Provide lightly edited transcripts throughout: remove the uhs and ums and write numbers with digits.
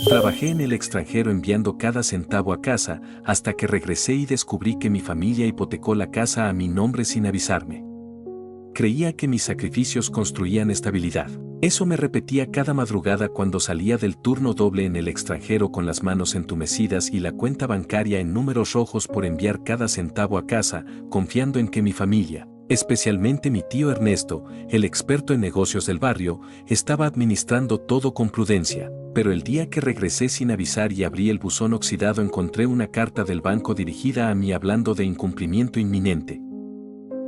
Trabajé en el extranjero enviando cada centavo a casa, hasta que regresé y descubrí que mi familia hipotecó la casa a mi nombre sin avisarme. Creía que mis sacrificios construían estabilidad. Eso me repetía cada madrugada cuando salía del turno doble en el extranjero con las manos entumecidas y la cuenta bancaria en números rojos por enviar cada centavo a casa, confiando en que mi familia, especialmente mi tío Ernesto, el experto en negocios del barrio, estaba administrando todo con prudencia. Pero el día que regresé sin avisar y abrí el buzón oxidado encontré una carta del banco dirigida a mí hablando de incumplimiento inminente,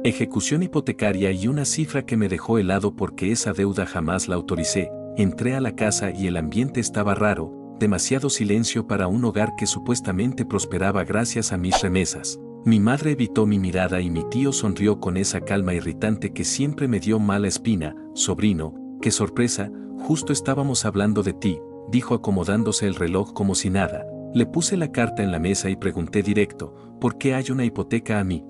ejecución hipotecaria y una cifra que me dejó helado porque esa deuda jamás la autoricé. Entré a la casa y el ambiente estaba raro, demasiado silencio para un hogar que supuestamente prosperaba gracias a mis remesas. Mi madre evitó mi mirada y mi tío sonrió con esa calma irritante que siempre me dio mala espina. Sobrino, qué sorpresa, justo estábamos hablando de ti, dijo acomodándose el reloj como si nada. Le puse la carta en la mesa y pregunté directo, ¿por qué hay una hipoteca a mí?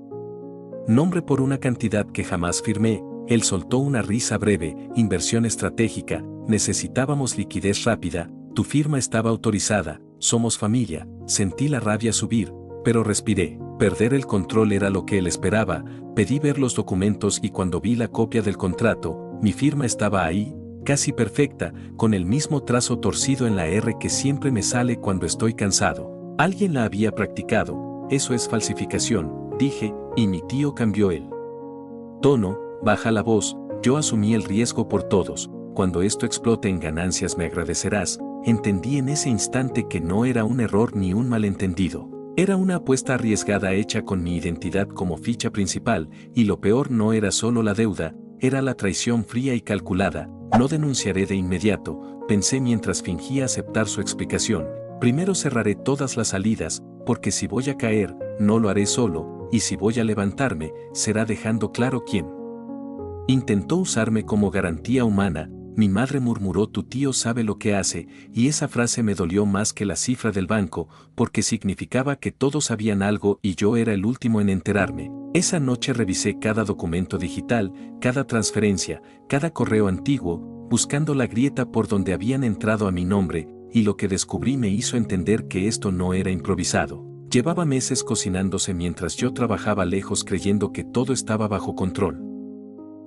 Nombre por una cantidad que jamás firmé. Él soltó una risa breve. Inversión estratégica, necesitábamos liquidez rápida, tu firma estaba autorizada, somos familia. Sentí la rabia subir, pero respiré. Perder el control era lo que él esperaba. Pedí ver los documentos y cuando vi la copia del contrato, mi firma estaba ahí, casi perfecta, con el mismo trazo torcido en la R que siempre me sale cuando estoy cansado. Alguien la había practicado. Eso es falsificación, dije, y mi tío cambió el tono. Baja la voz, yo asumí el riesgo por todos. Cuando esto explote en ganancias me agradecerás. Entendí en ese instante que no era un error ni un malentendido. Era una apuesta arriesgada hecha con mi identidad como ficha principal, y lo peor no era solo la deuda, era la traición fría y calculada. No denunciaré de inmediato, pensé mientras fingía aceptar su explicación. Primero cerraré todas las salidas, porque si voy a caer, no lo haré solo, y si voy a levantarme, será dejando claro quién intentó usarme como garantía humana. Mi madre murmuró, tu tío sabe lo que hace, y esa frase me dolió más que la cifra del banco, porque significaba que todos sabían algo y yo era el último en enterarme. Esa noche revisé cada documento digital, cada transferencia, cada correo antiguo, buscando la grieta por donde habían entrado a mi nombre, y lo que descubrí me hizo entender que esto no era improvisado. Llevaba meses cocinándose mientras yo trabajaba lejos creyendo que todo estaba bajo control.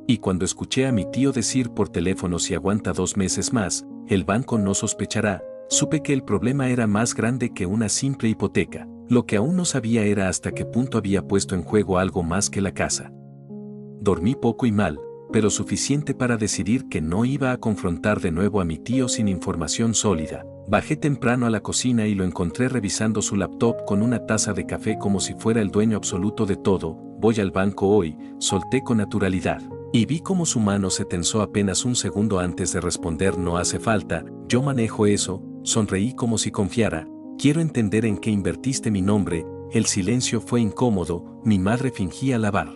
Y cuando escuché a mi tío decir por teléfono si aguanta 2 meses más, el banco no sospechará, supe que el problema era más grande que una simple hipoteca. Lo que aún no sabía era hasta qué punto había puesto en juego algo más que la casa. Dormí poco y mal, pero suficiente para decidir que no iba a confrontar de nuevo a mi tío sin información sólida. Bajé temprano a la cocina y lo encontré revisando su laptop con una taza de café como si fuera el dueño absoluto de todo. Voy al banco hoy, solté con naturalidad. Y vi cómo su mano se tensó apenas un segundo antes de responder, no hace falta, yo manejo eso. Sonreí como si confiara. Quiero entender en qué invertiste mi nombre. El silencio fue incómodo. Mi madre fingía lavar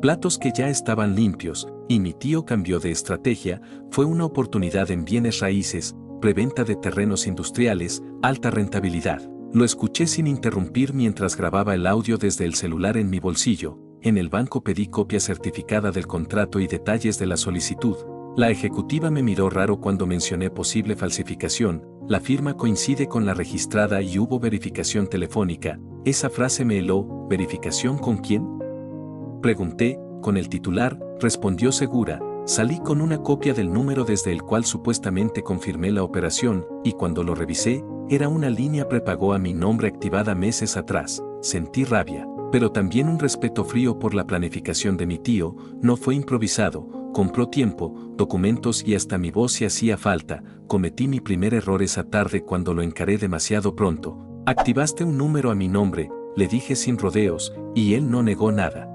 platos que ya estaban limpios, y mi tío cambió de estrategia. Fue una oportunidad en bienes raíces, preventa de terrenos industriales, alta rentabilidad. Lo escuché sin interrumpir mientras grababa el audio desde el celular en mi bolsillo. En el banco pedí copia certificada del contrato y detalles de la solicitud. La ejecutiva me miró raro cuando mencioné posible falsificación. La firma coincide con la registrada y hubo verificación telefónica. Esa frase me heló. ¿Verificación con quién?, pregunté. Con el titular, respondió segura. Salí con una copia del número desde el cual supuestamente confirmé la operación, y cuando lo revisé, era una línea prepago a mi nombre activada meses atrás. Sentí rabia, pero también un respeto frío por la planificación de mi tío. No fue improvisado, compró tiempo, documentos y hasta mi voz si hacía falta. Cometí mi primer error esa tarde cuando lo encaré demasiado pronto. Activaste un número a mi nombre, le dije sin rodeos, y él no negó nada.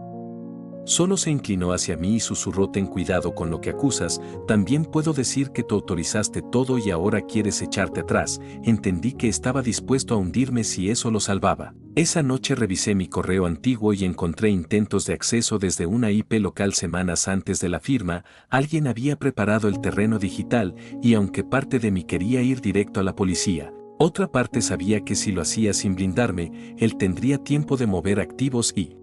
Solo se inclinó hacia mí y susurró, ten cuidado con lo que acusas, también puedo decir que tú autorizaste todo y ahora quieres echarte atrás. Entendí que estaba dispuesto a hundirme si eso lo salvaba. Esa noche revisé mi correo antiguo y encontré intentos de acceso desde una IP local semanas antes de la firma. Alguien había preparado el terreno digital y aunque parte de mí quería ir directo a la policía, otra parte sabía que si lo hacía sin blindarme, él tendría tiempo de mover activos y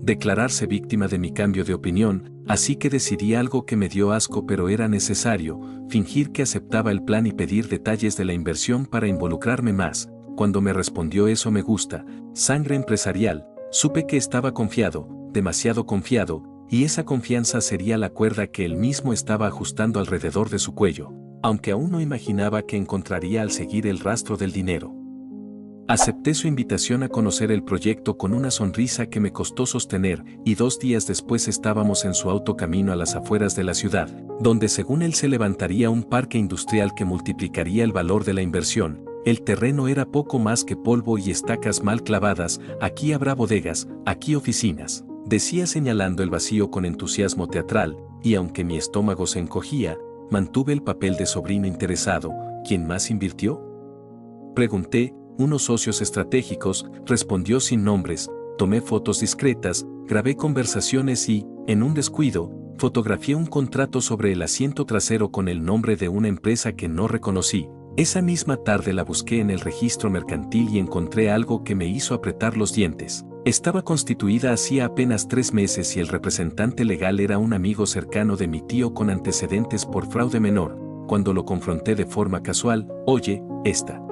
declararse víctima de mi cambio de opinión, así que decidí algo que me dio asco pero era necesario, fingir que aceptaba el plan y pedir detalles de la inversión para involucrarme más. Cuando me respondió eso me gusta, sangre empresarial, supe que estaba confiado, demasiado confiado, y esa confianza sería la cuerda que él mismo estaba ajustando alrededor de su cuello, aunque aún no imaginaba que encontraría al seguir el rastro del dinero. Acepté su invitación a conocer el proyecto con una sonrisa que me costó sostener y 2 días después estábamos en su auto camino a las afueras de la ciudad, donde según él se levantaría un parque industrial que multiplicaría el valor de la inversión. El terreno era poco más que polvo y estacas mal clavadas, aquí habrá bodegas, aquí oficinas, decía señalando el vacío con entusiasmo teatral, y aunque mi estómago se encogía, mantuve el papel de sobrino interesado. ¿Quién más invirtió?, pregunté. Unos socios estratégicos, respondió sin nombres. Tomé fotos discretas, grabé conversaciones y, en un descuido, fotografié un contrato sobre el asiento trasero con el nombre de una empresa que no reconocí. Esa misma tarde la busqué en el registro mercantil y encontré algo que me hizo apretar los dientes. Estaba constituida hacía apenas 3 meses y el representante legal era un amigo cercano de mi tío con antecedentes por fraude menor. Cuando lo confronté de forma casual, oye, esta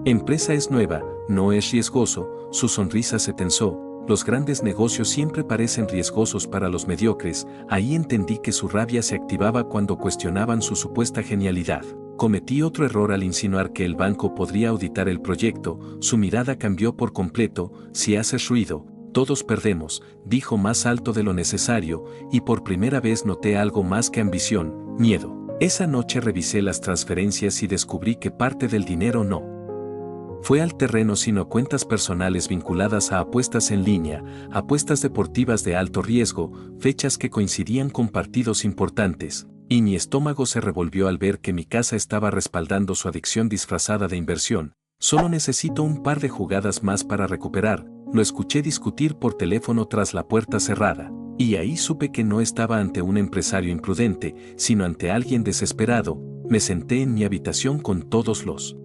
empresa es nueva, no es riesgoso, su sonrisa se tensó. Los grandes negocios siempre parecen riesgosos para los mediocres. Ahí entendí que su rabia se activaba cuando cuestionaban su supuesta genialidad. Cometí otro error al insinuar que el banco podría auditar el proyecto. Su mirada cambió por completo. Si haces ruido, todos perdemos, dijo más alto de lo necesario, y por primera vez noté algo más que ambición, miedo. Esa noche revisé las transferencias y descubrí que parte del dinero no fue al terreno sino a cuentas personales vinculadas a apuestas en línea, apuestas deportivas de alto riesgo, fechas que coincidían con partidos importantes, y mi estómago se revolvió al ver que mi casa estaba respaldando su adicción disfrazada de inversión. Solo necesito un par de jugadas más para recuperar, lo escuché discutir por teléfono tras la puerta cerrada, y ahí supe que no estaba ante un empresario imprudente, sino ante alguien desesperado. Me senté en mi habitación con todos los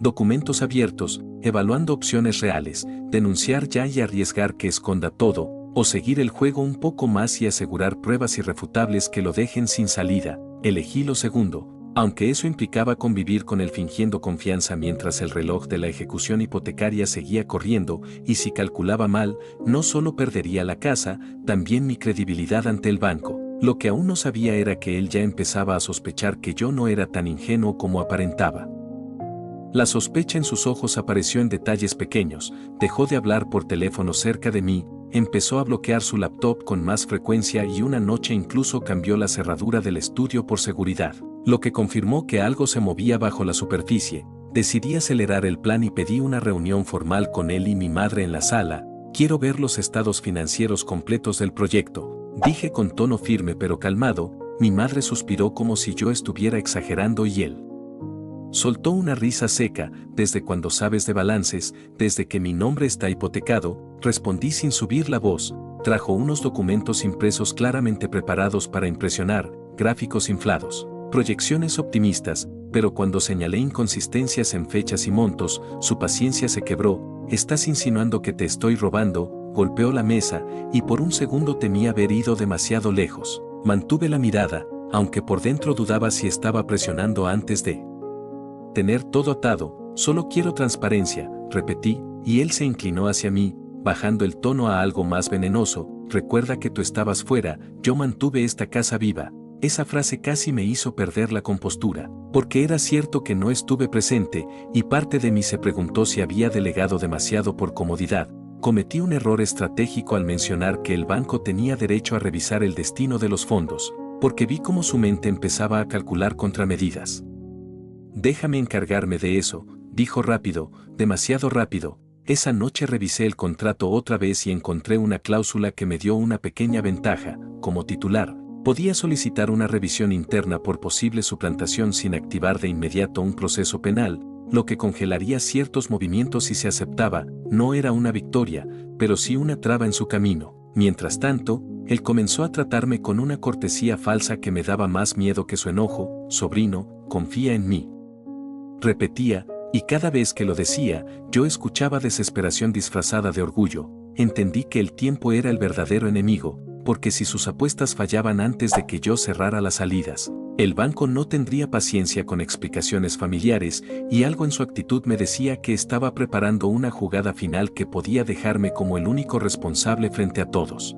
documentos abiertos, evaluando opciones reales, denunciar ya y arriesgar que esconda todo, o seguir el juego un poco más y asegurar pruebas irrefutables que lo dejen sin salida. Elegí lo segundo, aunque eso implicaba convivir con él fingiendo confianza mientras el reloj de la ejecución hipotecaria seguía corriendo, y si calculaba mal, no solo perdería la casa, también mi credibilidad ante el banco. Lo que aún no sabía era que él ya empezaba a sospechar que yo no era tan ingenuo como aparentaba. La sospecha en sus ojos apareció en detalles pequeños. Dejó de hablar por teléfono cerca de mí, empezó a bloquear su laptop con más frecuencia y una noche incluso cambió la cerradura del estudio por seguridad, lo que confirmó que algo se movía bajo la superficie. Decidí acelerar el plan y pedí una reunión formal con él y mi madre en la sala. Quiero ver los estados financieros completos del proyecto, dije con tono firme pero calmado. Mi madre suspiró como si yo estuviera exagerando y él soltó una risa seca. Desde cuando sabes de balances, desde que mi nombre está hipotecado, respondí sin subir la voz. Trajo unos documentos impresos claramente preparados para impresionar, gráficos inflados, proyecciones optimistas, pero cuando señalé inconsistencias en fechas y montos, su paciencia se quebró. ¿Estás insinuando que te estoy robando? Golpeó la mesa, y por un segundo temí haber ido demasiado lejos. Mantuve la mirada, aunque por dentro dudaba si estaba presionando antes de tener todo atado. Solo quiero transparencia, repetí, y él se inclinó hacia mí, bajando el tono a algo más venenoso. Recuerda que tú estabas fuera, yo mantuve esta casa viva. Esa frase casi me hizo perder la compostura, porque era cierto que no estuve presente, y parte de mí se preguntó si había delegado demasiado por comodidad. Cometí un error estratégico al mencionar que el banco tenía derecho a revisar el destino de los fondos, porque vi cómo su mente empezaba a calcular contramedidas. Déjame encargarme de eso, dijo rápido, demasiado rápido. Esa noche revisé el contrato otra vez y encontré una cláusula que me dio una pequeña ventaja. Como titular, podía solicitar una revisión interna por posible suplantación sin activar de inmediato un proceso penal, lo que congelaría ciertos movimientos si se aceptaba. No era una victoria, pero sí una traba en su camino. Mientras tanto, él comenzó a tratarme con una cortesía falsa que me daba más miedo que su enojo. Sobrino, confía en mí, repetía, y cada vez que lo decía, yo escuchaba desesperación disfrazada de orgullo. entendí que el tiempo era el verdadero enemigo, porque si sus apuestas fallaban antes de que yo cerrara las salidas, el banco no tendría paciencia con explicaciones familiares, y algo en su actitud me decía que estaba preparando una jugada final que podía dejarme como el único responsable frente a todos.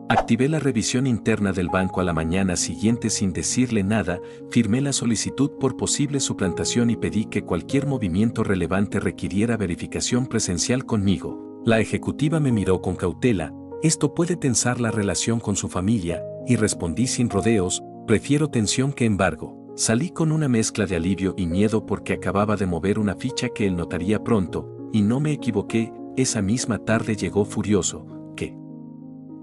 Activé la revisión interna del banco a la mañana siguiente sin decirle nada, firmé la solicitud por posible suplantación y pedí que cualquier movimiento relevante requiriera verificación presencial conmigo. La ejecutiva me miró con cautela: esto puede tensar la relación con su familia, y respondí sin rodeos: prefiero tensión que embargo. Salí con una mezcla de alivio y miedo porque acababa de mover una ficha que él notaría pronto, y no me equivoqué. Esa misma tarde llegó furioso. ¿Qué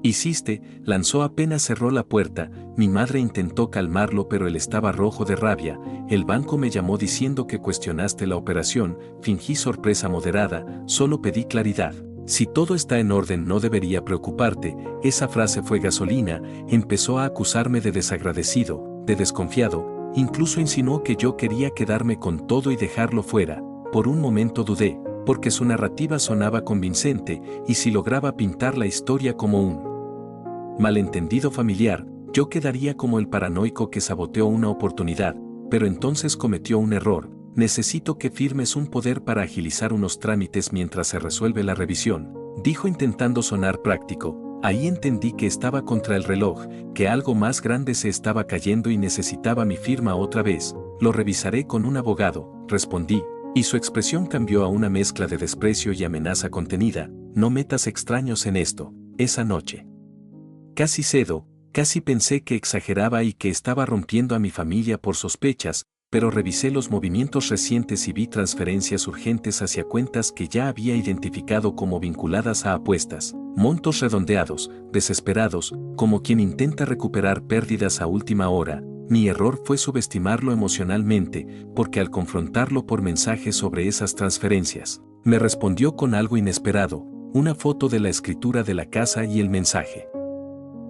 hiciste?, lanzó apenas cerró la puerta. Mi madre intentó calmarlo, pero él estaba rojo de rabia. El banco me llamó diciendo que cuestionaste la operación. Fingí sorpresa moderada, solo pedí claridad. Si todo está en orden no debería preocuparte. Esa frase fue gasolina. Empezó a acusarme de desagradecido, de desconfiado, incluso insinuó que yo quería quedarme con todo y dejarlo fuera. Por un momento dudé, porque su narrativa sonaba convincente, y si lograba pintar la historia como un malentendido familiar, yo quedaría como el paranoico que saboteó una oportunidad. Pero entonces cometió un error. Necesito que firmes un poder para agilizar unos trámites mientras se resuelve la revisión, dijo intentando sonar práctico. Ahí entendí que estaba contra el reloj, que algo más grande se estaba cayendo y necesitaba mi firma otra vez. Lo revisaré con un abogado, respondí, y su expresión cambió a una mezcla de desprecio y amenaza contenida. No metas extraños en esto. Esa noche casi cedo, casi pensé que exageraba y que estaba rompiendo a mi familia por sospechas, pero revisé los movimientos recientes y vi transferencias urgentes hacia cuentas que ya había identificado como vinculadas a apuestas, montos redondeados, desesperados, como quien intenta recuperar pérdidas a última hora. Mi error fue subestimarlo emocionalmente, porque al confrontarlo por mensaje sobre esas transferencias, me respondió con algo inesperado: una foto de la escritura de la casa y el mensaje: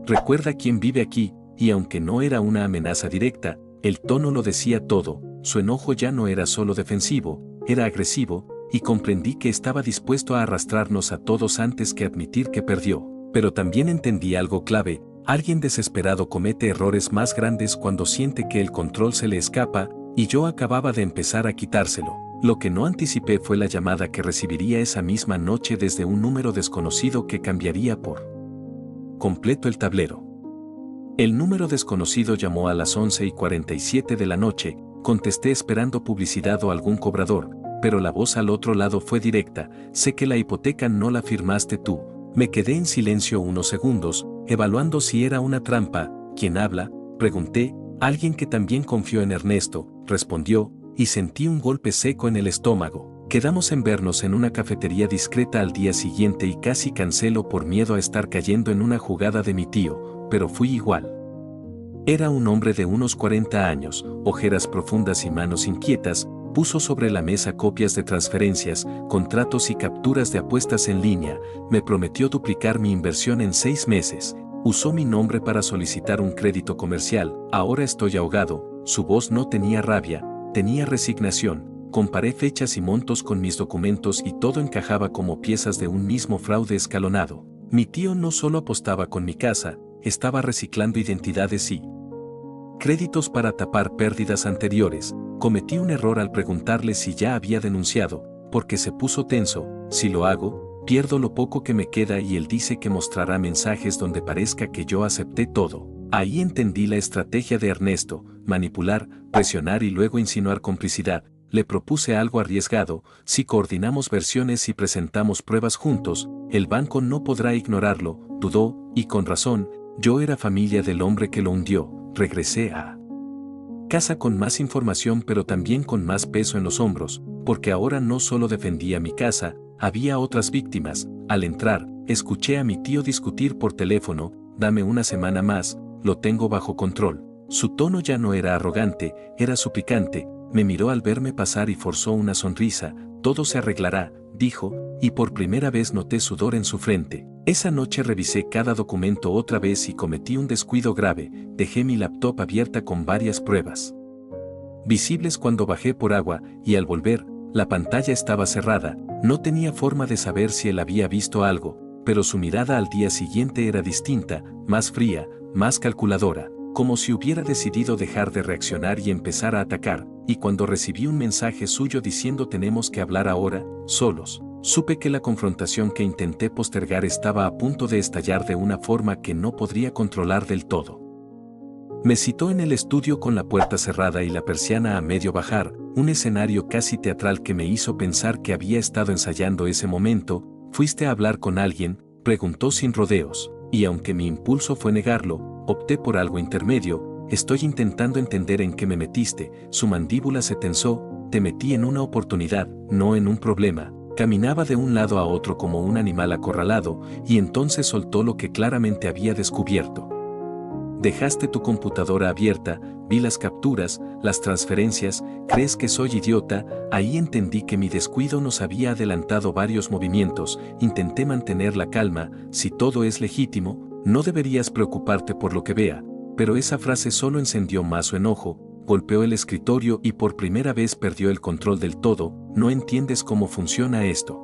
recuerda quién vive aquí. Y aunque no era una amenaza directa, el tono lo decía todo. Su enojo ya no era solo defensivo, era agresivo, y comprendí que estaba dispuesto a arrastrarnos a todos antes que admitir que perdió. Pero también entendí algo clave: alguien desesperado comete errores más grandes cuando siente que el control se le escapa, y yo acababa de empezar a quitárselo. Lo que no anticipé fue la llamada que recibiría esa misma noche desde un número desconocido que cambiaría por completo el tablero. El número desconocido llamó a las 11:47 de la noche. Contesté esperando publicidad o algún cobrador, pero la voz al otro lado fue directa: sé que la hipoteca no la firmaste tú. Me quedé en silencio unos segundos, evaluando si era una trampa. ¿Quién habla?, pregunté. Alguien que también confió en Ernesto, respondió, y sentí un golpe seco en el estómago. Quedamos en vernos en una cafetería discreta al día siguiente y casi canceló por miedo a estar cayendo en una jugada de mi tío, pero fui igual. Era un hombre de unos 40 años, ojeras profundas y manos inquietas. Puso sobre la mesa copias de transferencias, contratos y capturas de apuestas en línea. Me prometió duplicar mi inversión en 6 meses. Usó mi nombre para solicitar un crédito comercial. Ahora estoy ahogado. Su voz no tenía rabia, tenía resignación. Comparé fechas y montos con mis documentos y todo encajaba como piezas de un mismo fraude escalonado. Mi tío no solo apostaba con mi casa, estaba reciclando identidades y créditos para tapar pérdidas anteriores. Cometí un error al preguntarle si ya había denunciado, porque se puso tenso. Si lo hago, pierdo lo poco que me queda, y él dice que mostrará mensajes donde parezca que yo acepté todo. Ahí entendí la estrategia de Ernesto: manipular, presionar y luego insinuar complicidad. Le propuse algo arriesgado: si coordinamos versiones y presentamos pruebas juntos, el banco no podrá ignorarlo. Dudó, y con razón. Yo era familia del hombre que lo hundió. Regresé a casa con más información, pero también con más peso en los hombros, porque ahora no solo defendía mi casa, había otras víctimas. Al entrar, escuché a mi tío discutir por teléfono: dame una semana más, lo tengo bajo control. Su tono ya no era arrogante, era suplicante. Me miró al verme pasar y forzó una sonrisa. Todo se arreglará, dijo, y por primera vez noté sudor en su frente. Esa noche revisé cada documento otra vez y cometí un descuido grave. Dejé mi laptop abierta con varias pruebas visibles cuando bajé por agua, y al volver, la pantalla estaba cerrada. No tenía forma de saber si él había visto algo, pero su mirada al día siguiente era distinta, más fría, más calculadora, como si hubiera decidido dejar de reaccionar y empezar a atacar, y cuando recibí un mensaje suyo diciendo tenemos que hablar ahora, solos, supe que la confrontación que intenté postergar estaba a punto de estallar de una forma que no podría controlar del todo. Me citó en el estudio con la puerta cerrada y la persiana a medio bajar, un escenario casi teatral que me hizo pensar que había estado ensayando ese momento. ¿Fuiste a hablar con alguien?, preguntó sin rodeos, y aunque mi impulso fue negarlo, opté por algo intermedio. Estoy intentando entender en qué me metiste. Su mandíbula se tensó. Te metí en una oportunidad, no en un problema. Caminaba de un lado a otro como un animal acorralado, y entonces soltó lo que claramente había descubierto. Dejaste tu computadora abierta, vi las capturas, las transferencias. ¿Crees que soy idiota? Ahí entendí que mi descuido nos había adelantado varios movimientos. Intenté mantener la calma. Si todo es legítimo, no deberías preocuparte por lo que vea. Pero esa frase solo encendió más su enojo. Golpeó el escritorio y por primera vez perdió el control del todo. No entiendes cómo funciona esto.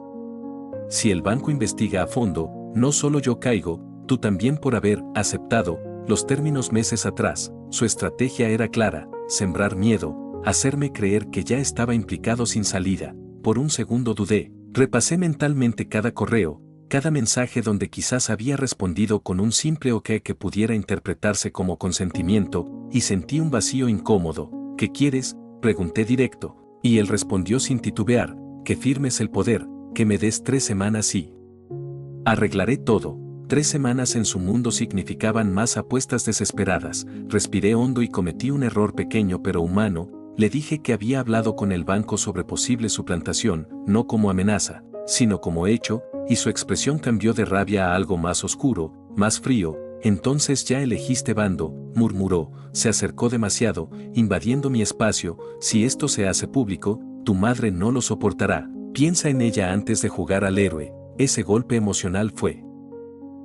Si el banco investiga a fondo, no solo yo caigo, tú también por haber aceptado los términos meses atrás. Su estrategia era clara: sembrar miedo, hacerme creer que ya estaba implicado sin salida. Por un segundo dudé. Repasé mentalmente cada correo, cada mensaje donde quizás había respondido con un simple ok que pudiera interpretarse como consentimiento, y sentí un vacío incómodo. ¿Qué quieres?, pregunté directo, y él respondió sin titubear: que firmes el poder, que me des 3 semanas y arreglaré todo. 3 semanas en su mundo significaban más apuestas desesperadas. Respiré hondo y cometí un error pequeño pero humano. Le dije que había hablado con el banco sobre posible suplantación, no como amenaza, sino como hecho, y su expresión cambió de rabia a algo más oscuro, más frío. Entonces ya elegiste bando, murmuró. Se acercó demasiado, invadiendo mi espacio. Si esto se hace público, tu madre no lo soportará. Piensa en ella antes de jugar al héroe. Ese golpe emocional fue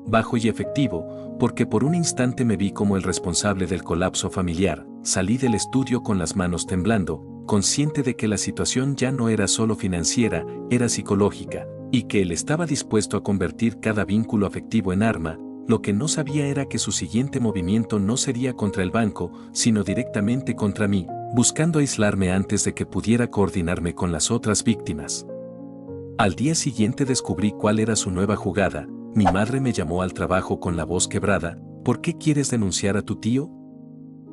bajo y efectivo, porque por un instante me vi como el responsable del colapso familiar. Salí del estudio con las manos temblando, consciente de que la situación ya no era solo financiera, era psicológica, y que él estaba dispuesto a convertir cada vínculo afectivo en arma. Lo que no sabía era que su siguiente movimiento no sería contra el banco, sino directamente contra mí, buscando aislarme antes de que pudiera coordinarme con las otras víctimas. Al día siguiente descubrí cuál era su nueva jugada. Mi madre me llamó al trabajo con la voz quebrada. ¿Por qué quieres denunciar a tu tío?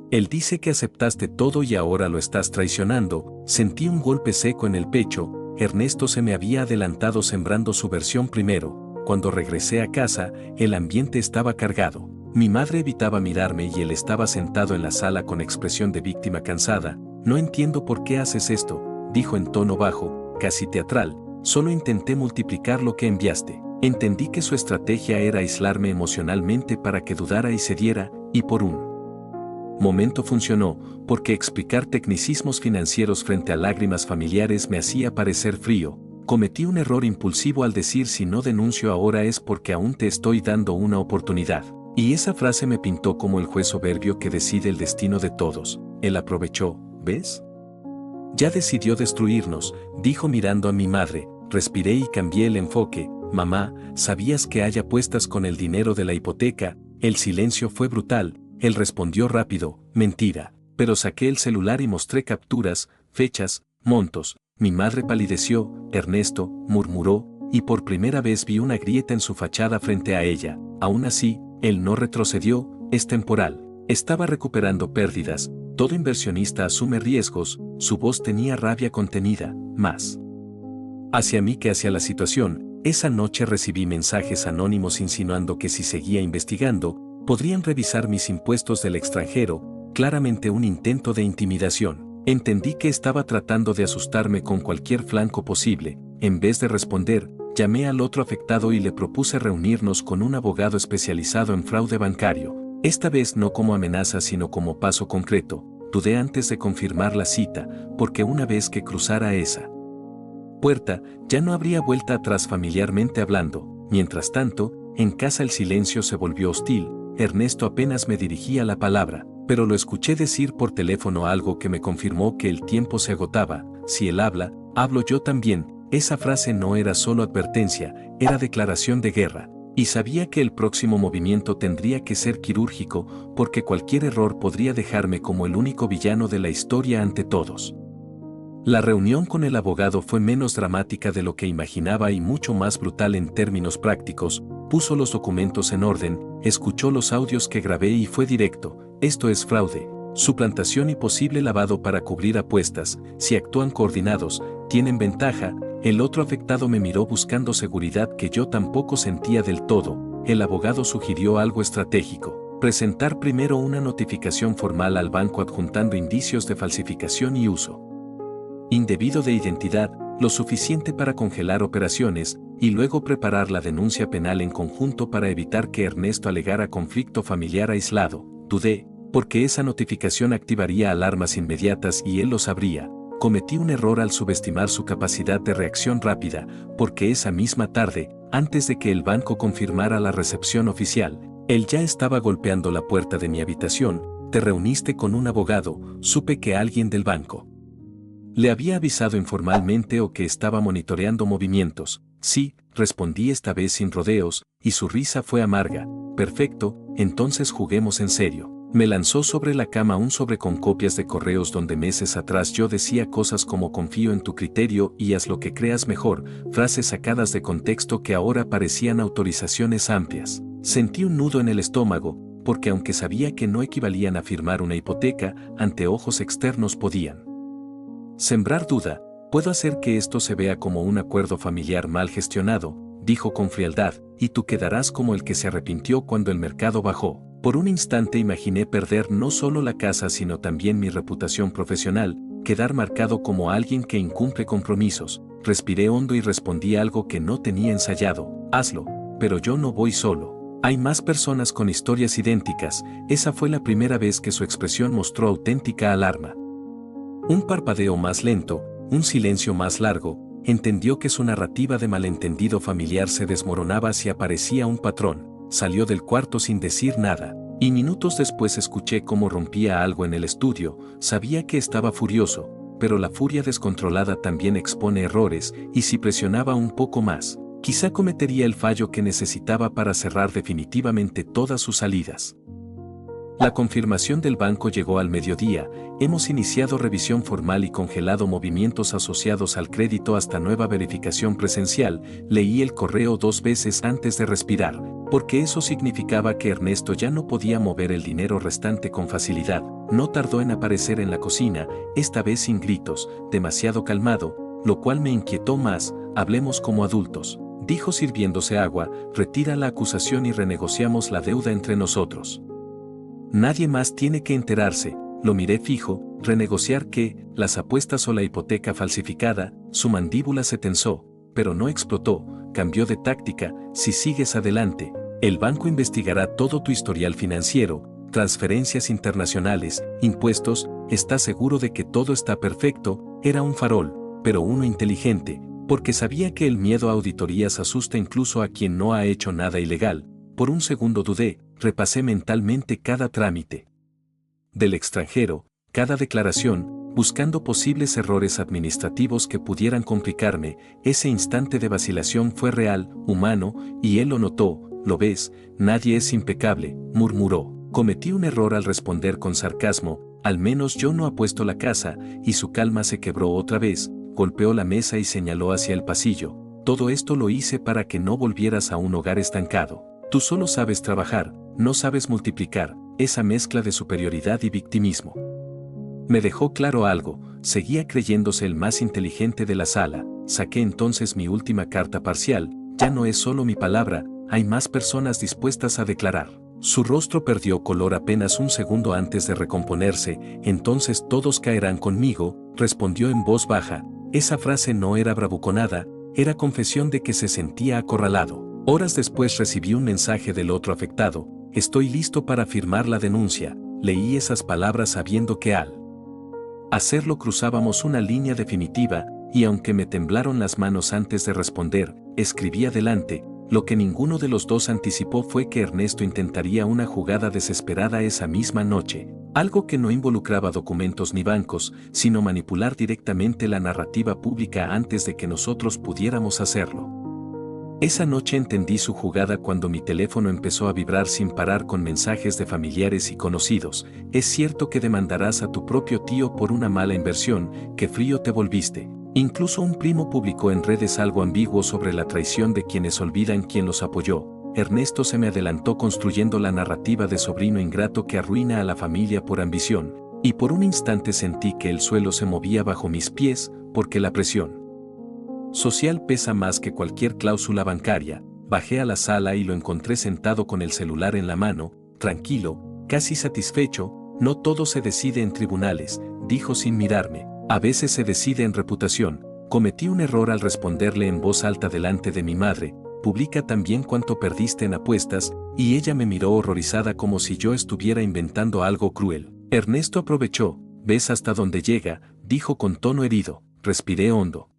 Él dice que aceptaste todo y ahora lo estás traicionando. Sentí un golpe seco en el pecho. Ernesto se me había adelantado sembrando su versión primero. Cuando regresé a casa, el ambiente estaba cargado. Mi madre evitaba mirarme y él estaba sentado en la sala con expresión de víctima cansada. No entiendo por qué haces esto, dijo en tono bajo, casi teatral. Solo intenté multiplicar lo que enviaste. Entendí que su estrategia era aislarme emocionalmente para que dudara y cediera, y por un momento funcionó, porque explicar tecnicismos financieros frente a lágrimas familiares me hacía parecer frío. Cometí un error impulsivo al decir si no denuncio ahora es porque aún te estoy dando una oportunidad. Y esa frase me pintó como el juez soberbio que decide el destino de todos. Él aprovechó, ¿ves? Ya decidió destruirnos, dijo mirando a mi madre. Respiré y cambié el enfoque. Mamá, ¿sabías que hay apuestas con el dinero de la hipoteca? El silencio fue brutal. Él respondió rápido, mentira. Pero saqué el celular y mostré capturas, fechas, montos. Mi madre palideció. Ernesto, murmuró, y por primera vez vi una grieta en su fachada frente a ella. Aún así, él no retrocedió. Es temporal. Estaba recuperando pérdidas. Todo inversionista asume riesgos. Su voz tenía rabia contenida, más hacia mí que hacia la situación. Esa noche recibí mensajes anónimos insinuando que si seguía investigando, podrían revisar mis impuestos del extranjero, claramente un intento de intimidación. Entendí que estaba tratando de asustarme con cualquier flanco posible. En vez de responder, llamé al otro afectado y le propuse reunirnos con un abogado especializado en fraude bancario. Esta vez no como amenaza sino como paso concreto. Dudé antes de confirmar la cita, porque una vez que cruzara esa puerta, ya no habría vuelta atrás familiarmente hablando. Mientras tanto, en casa el silencio se volvió hostil. Ernesto apenas me dirigía la palabra, pero lo escuché decir por teléfono algo que me confirmó que el tiempo se agotaba. Si él habla, hablo yo también. Esa frase no era solo advertencia, era declaración de guerra. Y sabía que el próximo movimiento tendría que ser quirúrgico, porque cualquier error podría dejarme como el único villano de la historia ante todos. La reunión con el abogado fue menos dramática de lo que imaginaba y mucho más brutal en términos prácticos. Puso los documentos en orden, escuchó los audios que grabé y fue directo: esto es fraude, suplantación y posible lavado para cubrir apuestas. Si actúan coordinados, tienen ventaja. El otro afectado me miró buscando seguridad que yo tampoco sentía del todo. El abogado sugirió algo estratégico: presentar primero una notificación formal al banco adjuntando indicios de falsificación y uso indebido de identidad, lo suficiente para congelar operaciones, y luego preparar la denuncia penal en conjunto para evitar que Ernesto alegara conflicto familiar aislado. Dudé, porque esa notificación activaría alarmas inmediatas y él lo sabría. Cometí un error al subestimar su capacidad de reacción rápida, porque esa misma tarde, antes de que el banco confirmara la recepción oficial, él ya estaba golpeando la puerta de mi habitación. Te reuniste con un abogado, supe que alguien del banco le había avisado informalmente o que estaba monitoreando movimientos. Sí, respondí esta vez sin rodeos, y su risa fue amarga. Perfecto, entonces juguemos en serio. Me lanzó sobre la cama un sobre con copias de correos donde meses atrás yo decía cosas como confío en tu criterio y haz lo que creas mejor, frases sacadas de contexto que ahora parecían autorizaciones amplias. Sentí un nudo en el estómago, porque aunque sabía que no equivalían a firmar una hipoteca, ante ojos externos podían sembrar duda. Puedo hacer que esto se vea como un acuerdo familiar mal gestionado, dijo con frialdad, y tú quedarás como el que se arrepintió cuando el mercado bajó. Por un instante imaginé perder no solo la casa sino también mi reputación profesional, quedar marcado como alguien que incumple compromisos. Respiré hondo y respondí algo que no tenía ensayado: hazlo, pero yo no voy solo. Hay más personas con historias idénticas. Esa fue la primera vez que su expresión mostró auténtica alarma. Un parpadeo más lento, un silencio más largo. Entendió que su narrativa de malentendido familiar se desmoronaba si aparecía un patrón. Salió del cuarto sin decir nada, y minutos después escuché cómo rompía algo en el estudio. Sabía que estaba furioso, pero la furia descontrolada también expone errores, y si presionaba un poco más, quizá cometería el fallo que necesitaba para cerrar definitivamente todas sus salidas. La confirmación del banco llegó al mediodía. Hemos iniciado revisión formal y congelado movimientos asociados al crédito hasta nueva verificación presencial. Leí el correo 2 veces antes de respirar, porque eso significaba que Ernesto ya no podía mover el dinero restante con facilidad. No tardó en aparecer en la cocina, esta vez sin gritos, demasiado calmado, lo cual me inquietó más. Hablemos como adultos, dijo sirviéndose agua. Retira la acusación y renegociamos la deuda entre nosotros. Nadie más tiene que enterarse. Lo miré fijo. ¿Renegociar qué? ¿Las apuestas o la hipoteca falsificada? Su mandíbula se tensó, pero no explotó. Cambió de táctica. Si sigues adelante, el banco investigará todo tu historial financiero, transferencias internacionales, impuestos. ¿Estás seguro de que todo está perfecto? Era un farol, pero uno inteligente, porque sabía que el miedo a auditorías asusta incluso a quien no ha hecho nada ilegal. Por un segundo dudé. Repasé mentalmente cada trámite del extranjero, cada declaración, buscando posibles errores administrativos que pudieran complicarme. Ese instante de vacilación fue real, humano, y él lo notó. ¿Lo ves? Nadie es impecable, murmuró. Cometí un error al responder con sarcasmo. Al menos yo no apuesto la casa, y su calma se quebró otra vez. Golpeó la mesa y señaló hacia el pasillo. Todo esto lo hice para que no volvieras a un hogar estancado. Tú solo sabes trabajar, no sabes multiplicar. Esa mezcla de superioridad y victimismo me dejó claro algo. Seguía creyéndose el más inteligente de la sala. Saqué entonces mi última carta parcial. Ya no es solo mi palabra, hay más personas dispuestas a declarar. Su rostro perdió color apenas un segundo antes de recomponerse. Entonces todos caerán conmigo, respondió en voz baja. Esa frase no era bravuconada, era confesión de que se sentía acorralado. Horas después recibí un mensaje del otro afectado. Estoy listo para firmar la denuncia. Leí esas palabras sabiendo que al hacerlo cruzábamos una línea definitiva, y aunque me temblaron las manos antes de responder, escribí adelante. Lo que ninguno de los dos anticipó fue que Ernesto intentaría una jugada desesperada esa misma noche. Algo que no involucraba documentos ni bancos, sino manipular directamente la narrativa pública antes de que nosotros pudiéramos hacerlo. Esa noche entendí su jugada cuando mi teléfono empezó a vibrar sin parar con mensajes de familiares y conocidos. Es cierto que demandarás a tu propio tío por una mala inversión, qué frío te volviste. Incluso un primo publicó en redes algo ambiguo sobre la traición de quienes olvidan quién los apoyó. Ernesto se me adelantó construyendo la narrativa de sobrino ingrato que arruina a la familia por ambición, y por un instante sentí que el suelo se movía bajo mis pies, porque la presión social pesa más que cualquier cláusula bancaria. Bajé a la sala y lo encontré sentado con el celular en la mano, tranquilo, casi satisfecho. No todo se decide en tribunales, dijo sin mirarme. A veces se decide en reputación. Cometí un error al responderle en voz alta delante de mi madre. Publica también cuánto perdiste en apuestas, y ella me miró horrorizada como si yo estuviera inventando algo cruel. Ernesto aprovechó. ¿Ves hasta dónde llega?, dijo con tono herido. Respiré hondo,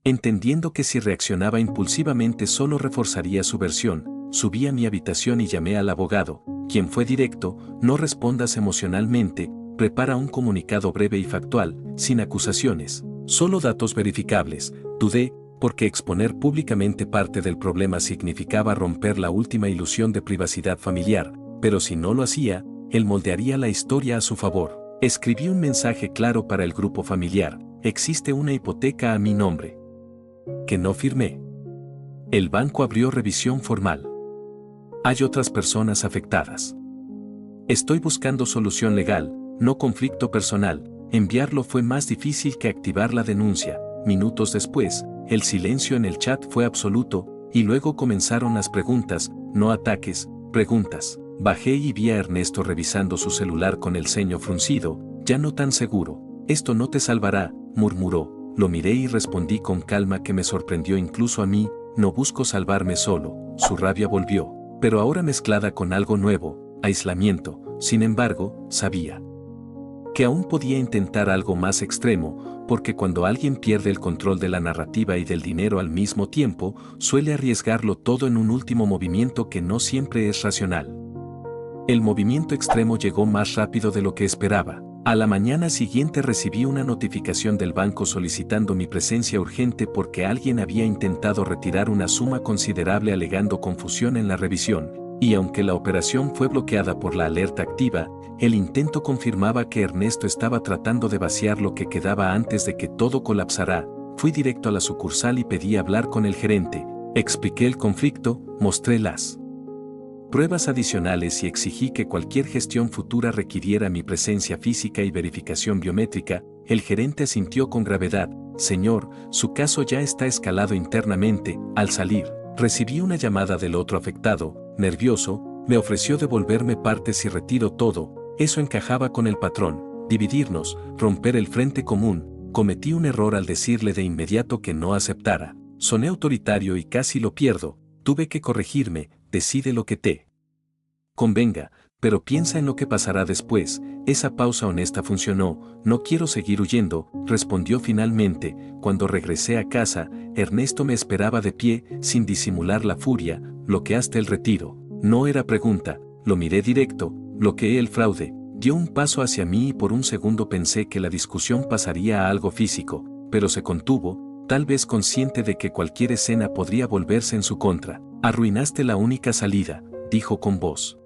entendiendo que si reaccionaba impulsivamente solo reforzaría su versión. Subí a mi habitación y llamé al abogado, quien fue directo. No respondas emocionalmente, prepara un comunicado breve y factual, sin acusaciones, solo datos verificables. Dudé, porque exponer públicamente parte del problema significaba romper la última ilusión de privacidad familiar, pero si no lo hacía, él moldearía la historia a su favor. Escribí un mensaje claro para el grupo familiar: existe una hipoteca a mi nombre, que no firmé. El banco abrió revisión formal. Hay otras personas afectadas. Estoy buscando solución legal, no conflicto personal. Enviarlo fue más difícil que activar la denuncia. Minutos después, el silencio en el chat fue absoluto, y luego comenzaron las preguntas, no ataques, preguntas. Bajé y vi a Ernesto revisando su celular con el ceño fruncido, ya no tan seguro. Esto no te salvará, murmuró. Lo miré y respondí con calma que me sorprendió incluso a mí. No busco salvarme solo. Su rabia volvió, pero ahora mezclada con algo nuevo, aislamiento. Sin embargo, sabía que aún podía intentar algo más extremo, porque cuando alguien pierde el control de la narrativa y del dinero al mismo tiempo, suele arriesgarlo todo en un último movimiento que no siempre es racional. El movimiento extremo llegó más rápido de lo que esperaba. A la mañana siguiente recibí una notificación del banco solicitando mi presencia urgente porque alguien había intentado retirar una suma considerable alegando confusión en la revisión, y aunque la operación fue bloqueada por la alerta activa, el intento confirmaba que Ernesto estaba tratando de vaciar lo que quedaba antes de que todo colapsara. Fui directo a la sucursal y pedí hablar con el gerente. Expliqué el conflicto, mostré las pruebas adicionales y exigí que cualquier gestión futura requiriera mi presencia física y verificación biométrica. El gerente asintió con gravedad: señor, su caso ya está escalado internamente. Al salir, recibí una llamada del otro afectado, nervioso. Me ofreció devolverme partes si retiro todo. Eso encajaba con el patrón: dividirnos, romper el frente común. Cometí un error al decirle de inmediato que no aceptara. Soné autoritario y casi lo pierdo. Tuve que corregirme: decide lo que te convenga, pero piensa en lo que pasará después. Esa pausa honesta funcionó. No quiero seguir huyendo, respondió finalmente. Cuando regresé a casa, Ernesto me esperaba de pie, sin disimular la furia. ¿Bloqueaste el retiro? No era pregunta. Lo miré directo. Bloqueé el fraude. Dio un paso hacia mí y por un segundo pensé que la discusión pasaría a algo físico, pero se contuvo, tal vez consciente de que cualquier escena podría volverse en su contra. Arruinaste la única salida, dijo con voz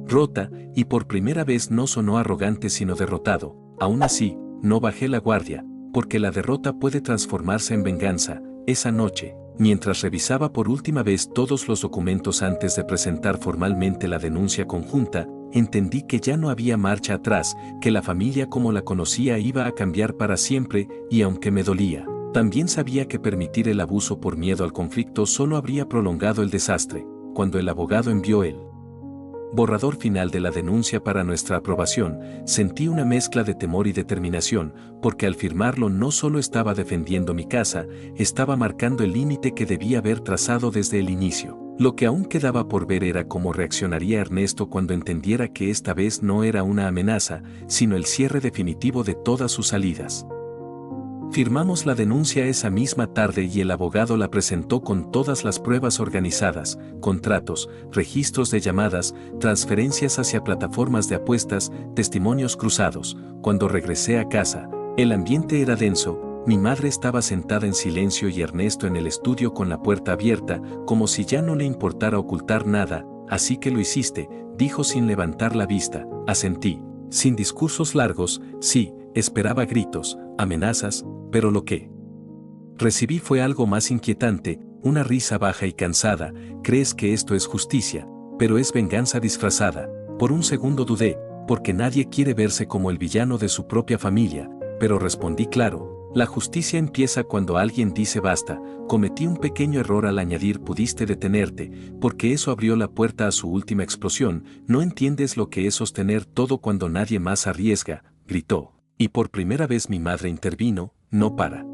rota, y por primera vez no sonó arrogante sino derrotado. Aún así, no bajé la guardia, porque la derrota puede transformarse en venganza. Esa noche, mientras revisaba por última vez todos los documentos antes de presentar formalmente la denuncia conjunta, entendí que ya no había marcha atrás, que la familia como la conocía iba a cambiar para siempre, y aunque me dolía, también sabía que permitir el abuso por miedo al conflicto solo habría prolongado el desastre. Cuando el abogado envió el borrador final de la denuncia para nuestra aprobación, sentí una mezcla de temor y determinación, porque al firmarlo no solo estaba defendiendo mi casa, estaba marcando el límite que debía haber trazado desde el inicio. Lo que aún quedaba por ver era cómo reaccionaría Ernesto cuando entendiera que esta vez no era una amenaza, sino el cierre definitivo de todas sus salidas. Firmamos la denuncia esa misma tarde y el abogado la presentó con todas las pruebas organizadas: contratos, registros de llamadas, transferencias hacia plataformas de apuestas, testimonios cruzados. Cuando regresé a casa, el ambiente era denso. Mi madre estaba sentada en silencio y Ernesto en el estudio con la puerta abierta, como si ya no le importara ocultar nada. Así que lo hiciste, dijo sin levantar la vista. Asentí, sin discursos largos. Sí, esperaba gritos, amenazas, pero lo que recibí fue algo más inquietante, una risa baja y cansada. ¿Crees que esto es justicia? Pero es venganza disfrazada. Por un segundo dudé, porque nadie quiere verse como el villano de su propia familia, pero respondí claro. La justicia empieza cuando alguien dice basta. Cometí un pequeño error al añadir pudiste detenerte, porque eso abrió la puerta a su última explosión. No entiendes lo que es sostener todo cuando nadie más arriesga, gritó. Y por primera vez mi madre intervino, no para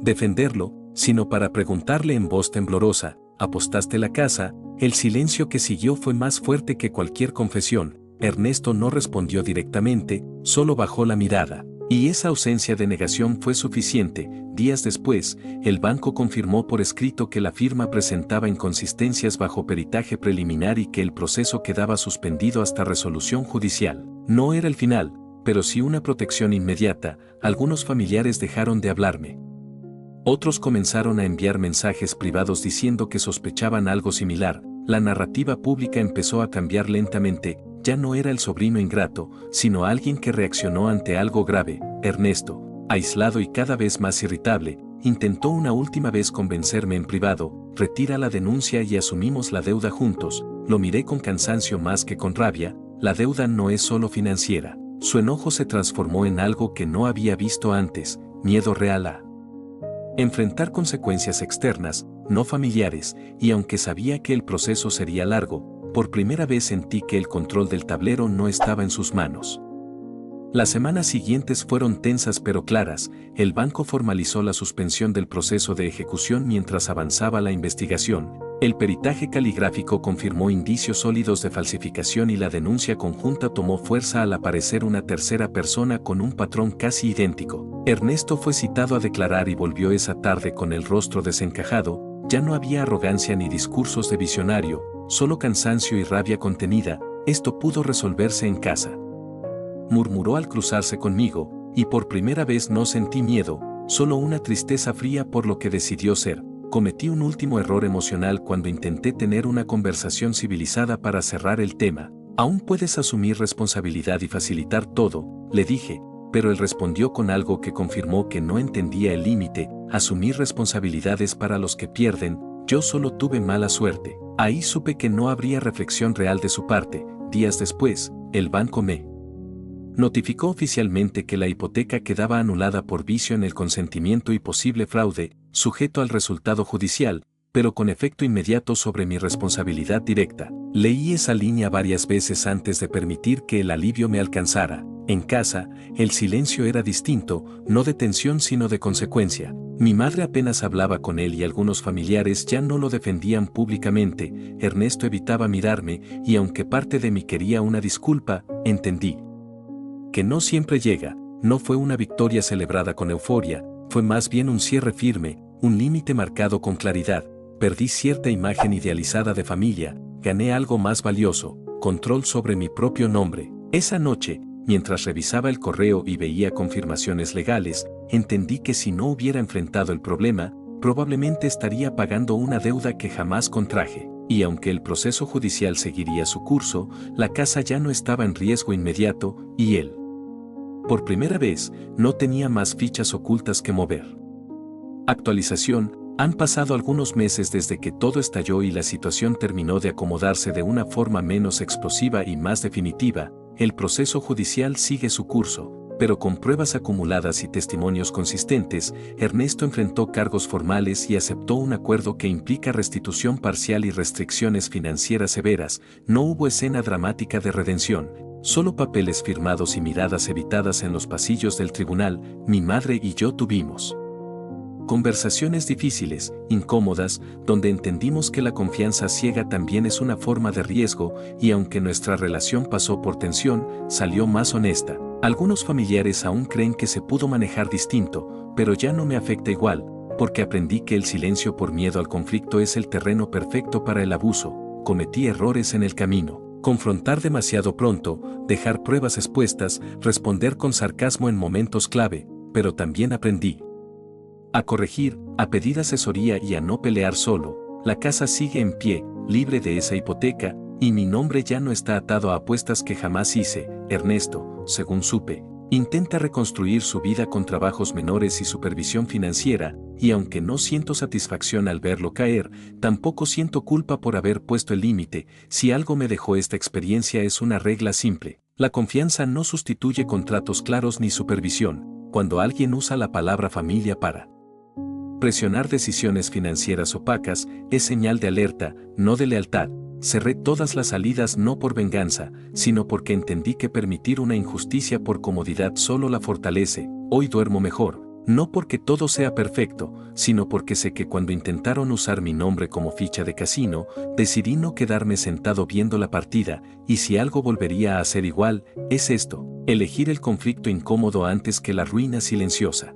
defenderlo, sino para preguntarle en voz temblorosa, ¿apostaste la casa? El silencio que siguió fue más fuerte que cualquier confesión. Ernesto no respondió directamente, solo bajó la mirada. Y esa ausencia de negación fue suficiente. Días después, el banco confirmó por escrito que la firma presentaba inconsistencias bajo peritaje preliminar y que el proceso quedaba suspendido hasta resolución judicial. No era el final, pero sí una protección inmediata. Algunos familiares dejaron de hablarme. Otros comenzaron a enviar mensajes privados diciendo que sospechaban algo similar. La narrativa pública empezó a cambiar lentamente. Ya no era el sobrino ingrato, sino alguien que reaccionó ante algo grave. Ernesto, aislado y cada vez más irritable, intentó una última vez convencerme en privado, retira la denuncia y asumimos la deuda juntos. Lo miré con cansancio más que con rabia. La deuda no es solo financiera. Su enojo se transformó en algo que no había visto antes, miedo real a enfrentar consecuencias externas, no familiares, y aunque sabía que el proceso sería largo, por primera vez sentí que el control del tablero no estaba en sus manos. Las semanas siguientes fueron tensas pero claras. El banco formalizó la suspensión del proceso de ejecución mientras avanzaba la investigación. El peritaje caligráfico confirmó indicios sólidos de falsificación y la denuncia conjunta tomó fuerza al aparecer una tercera persona con un patrón casi idéntico. Ernesto fue citado a declarar y volvió esa tarde con el rostro desencajado. Ya no había arrogancia ni discursos de visionario, solo cansancio y rabia contenida. Esto pudo resolverse en casa, murmuró al cruzarse conmigo, y por primera vez no sentí miedo, solo una tristeza fría por lo que decidió ser. Cometí un último error emocional cuando intenté tener una conversación civilizada para cerrar el tema. Aún puedes asumir responsabilidad y facilitar todo, le dije, pero él respondió con algo que confirmó que no entendía el límite. Asumir responsabilidades para los que pierden. Yo solo tuve mala suerte. Ahí supe que no habría reflexión real de su parte. Días después, el banco me notificó oficialmente que la hipoteca quedaba anulada por vicio en el consentimiento y posible fraude, sujeto al resultado judicial, pero con efecto inmediato sobre mi responsabilidad directa. Leí esa línea varias veces antes de permitir que el alivio me alcanzara. En casa, el silencio era distinto, no de tensión sino de consecuencia. Mi madre apenas hablaba con él y algunos familiares ya no lo defendían públicamente. Ernesto evitaba mirarme y aunque parte de mí quería una disculpa, entendí que no siempre llega. No fue una victoria celebrada con euforia, fue más bien un cierre firme, un límite marcado con claridad. Perdí cierta imagen idealizada de familia, gané algo más valioso, control sobre mi propio nombre. Esa noche, mientras revisaba el correo y veía confirmaciones legales, entendí que si no hubiera enfrentado el problema, probablemente estaría pagando una deuda que jamás contraje. Y aunque el proceso judicial seguiría su curso, la casa ya no estaba en riesgo inmediato, y él, por primera vez, no tenía más fichas ocultas que mover. Actualización. Han pasado algunos meses desde que todo estalló y la situación terminó de acomodarse de una forma menos explosiva y más definitiva. El proceso judicial sigue su curso, pero con pruebas acumuladas y testimonios consistentes, Ernesto enfrentó cargos formales y aceptó un acuerdo que implica restitución parcial y restricciones financieras severas. No hubo escena dramática de redención, solo papeles firmados y miradas evitadas en los pasillos del tribunal. Mi madre y yo tuvimos conversaciones difíciles, incómodas, donde entendimos que la confianza ciega también es una forma de riesgo, y aunque nuestra relación pasó por tensión, salió más honesta. Algunos familiares aún creen que se pudo manejar distinto, pero ya no me afecta igual, porque aprendí que el silencio por miedo al conflicto es el terreno perfecto para el abuso. Cometí errores en el camino. Confrontar demasiado pronto, dejar pruebas expuestas, responder con sarcasmo en momentos clave, pero también aprendí A corregir, a pedir asesoría y a no pelear solo, la casa sigue en pie, libre de esa hipoteca, y mi nombre ya no está atado a apuestas que jamás hice. Ernesto, según supe, intenta reconstruir su vida con trabajos menores y supervisión financiera, y aunque no siento satisfacción al verlo caer, tampoco siento culpa por haber puesto el límite. Si algo me dejó esta experiencia es una regla simple: la confianza no sustituye contratos claros ni supervisión. Cuando alguien usa la palabra familia para presionar decisiones financieras opacas, es señal de alerta, no de lealtad. Cerré todas las salidas no por venganza, sino porque entendí que permitir una injusticia por comodidad solo la fortalece. Hoy duermo mejor, no porque todo sea perfecto, sino porque sé que cuando intentaron usar mi nombre como ficha de casino, decidí no quedarme sentado viendo la partida, y si algo volvería a hacer igual, es esto: elegir el conflicto incómodo antes que la ruina silenciosa.